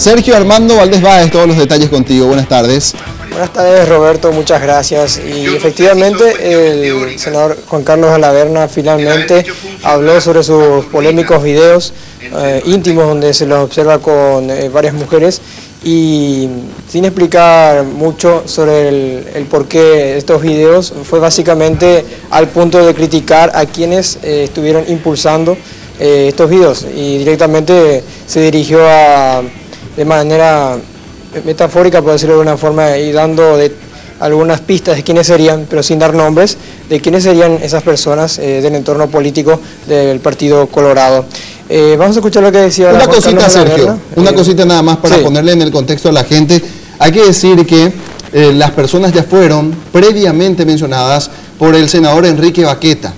Sergio Armando Valdés Báez, todos los detalles contigo. Buenas tardes. Buenas tardes, Roberto, muchas gracias. Y efectivamente el senador Juan Carlos Alaverna finalmente habló sobre sus polémicos videos íntimos donde se los observa con varias mujeres y sin explicar mucho sobre el porqué de estos videos, fue básicamente al punto de criticar a quienes estuvieron impulsando estos videos y directamente se dirigió de manera metafórica, por decirlo de alguna forma, y dando algunas pistas de quiénes serían, pero sin dar nombres, de quiénes serían esas personas del entorno político del Partido Colorado. Vamos a escuchar lo que decía una cosita, Sergio, una cosita nada más para ponerle en el contexto a la gente. Hay que decir que las personas ya fueron previamente mencionadas por el senador Enrique Baqueta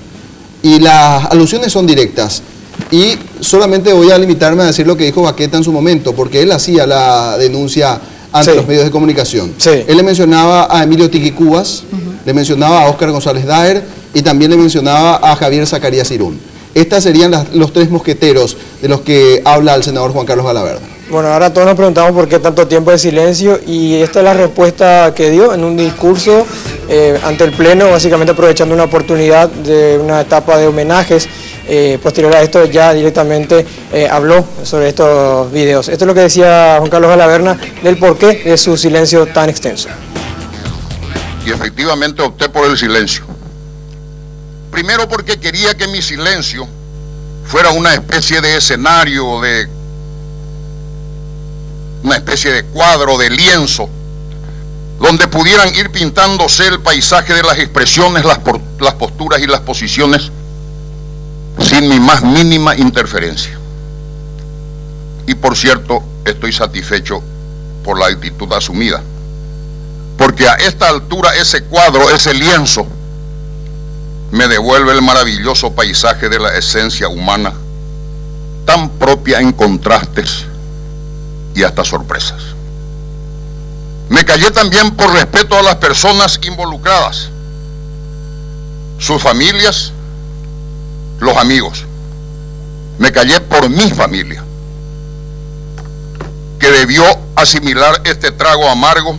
y las alusiones son directas. Y solamente voy a limitarme a decir lo que dijo Baqueta en su momento, porque él hacía la denuncia ante los medios de comunicación. Él le mencionaba a Emilio Tiquicubas, le mencionaba a Óscar González Daer y también le mencionaba a Javier Zacarías Irún. Estas serían los tres mosqueteros de los que habla el senador Juan Carlos Alaverna. Bueno, ahora todos nos preguntamos por qué tanto tiempo de silencio y esta es la respuesta que dio en un discurso ante el Pleno, básicamente aprovechando una oportunidad de una etapa de homenajes. Posterior a esto ya directamente habló sobre estos videos. Esto es lo que decía Juan Carlos Alaverna del porqué de su silencio tan extenso. Y efectivamente opté por el silencio. Primero porque quería que mi silencio fuera una especie de escenario, una especie de cuadro, de lienzo, donde pudieran ir pintándose el paisaje de las expresiones, las posturas y las posiciones sin mi más mínima interferencia. Y por cierto, estoy satisfecho por la actitud asumida, porque a esta altura ese cuadro, ese lienzo, me devuelve el maravilloso paisaje de la esencia humana, tan propia en contrastes y hasta sorpresas. Me callé también por respeto a las personas involucradas, sus familias, los amigos. Me callé por mi familia, que debió asimilar este trago amargo,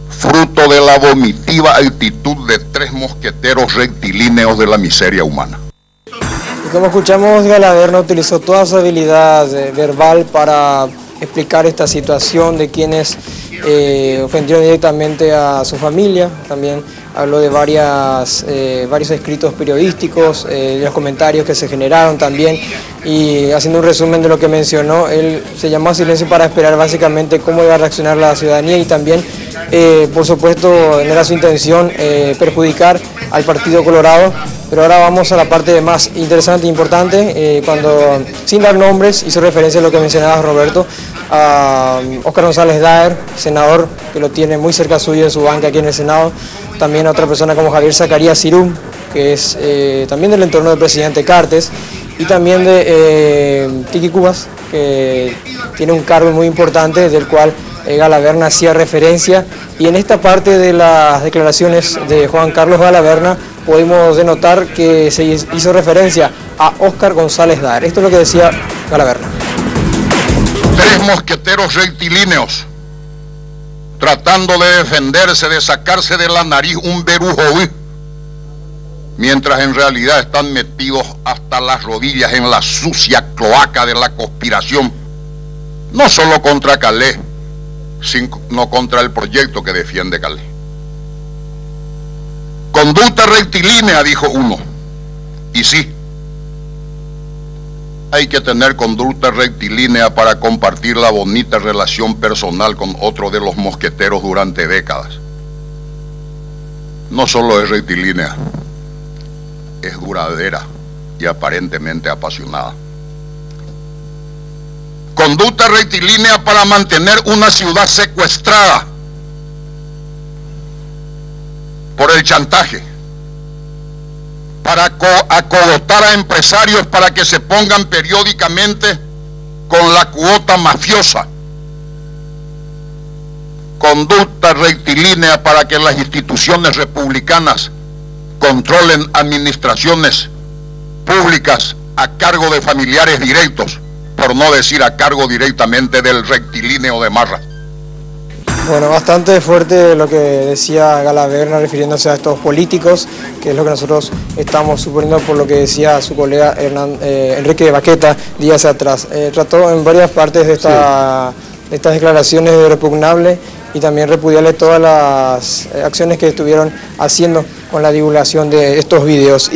fruto de la vomitiva actitud de tres mosqueteros rectilíneos de la miseria humana. Y como escuchamos, Alaverna utilizó toda su habilidad verbal para explicar esta situación de quienes ofendieron directamente a su familia. También habló de varios escritos periodísticos, de los comentarios que se generaron también, y haciendo un resumen de lo que mencionó, él se llamó a silencio para esperar básicamente cómo iba a reaccionar la ciudadanía y también, por supuesto, no era su intención perjudicar al Partido Colorado. Pero ahora vamos a la parte más interesante e importante, cuando, sin dar nombres, hizo referencia a lo que mencionaba Roberto, a Óscar González Daer, senador que lo tiene muy cerca suyo en su banca aquí en el Senado, también a otra persona como Javier Zacarías Irún, que es también del entorno del presidente Cartes, y también de Tiquicubas, que tiene un cargo muy importante del cual Alaverna hacía referencia, y en esta parte de las declaraciones de Juan Carlos Alaverna podemos denotar que se hizo referencia a Óscar González Daer. Esto es lo que decía Alaverna. Tres mosqueteros rectilíneos tratando de defenderse, de sacarse de la nariz un berujoí, mientras en realidad están metidos hasta las rodillas en la sucia cloaca de la conspiración, no solo contra Calé, sino contra el proyecto que defiende Calé. Conducta rectilínea, dijo uno, y sí, hay que tener conducta rectilínea para compartir la bonita relación personal con otro de los mosqueteros durante décadas. No solo es rectilínea, es duradera y aparentemente apasionada. Conducta rectilínea para mantener una ciudad secuestrada por el chantaje, para acogotar a empresarios para que se pongan periódicamente con la cuota mafiosa. Conducta rectilínea para que las instituciones republicanas controlen administraciones públicas a cargo de familiares directos, por no decir a cargo directamente del rectilíneo de Marra. Bueno, bastante fuerte lo que decía Galaverna refiriéndose a estos políticos, que es lo que nosotros estamos suponiendo por lo que decía su colega Enrique Baqueta días atrás. Trató en varias partes de estas declaraciones de repugnable y también repudiarle todas las acciones que estuvieron haciendo con la divulgación de estos videos.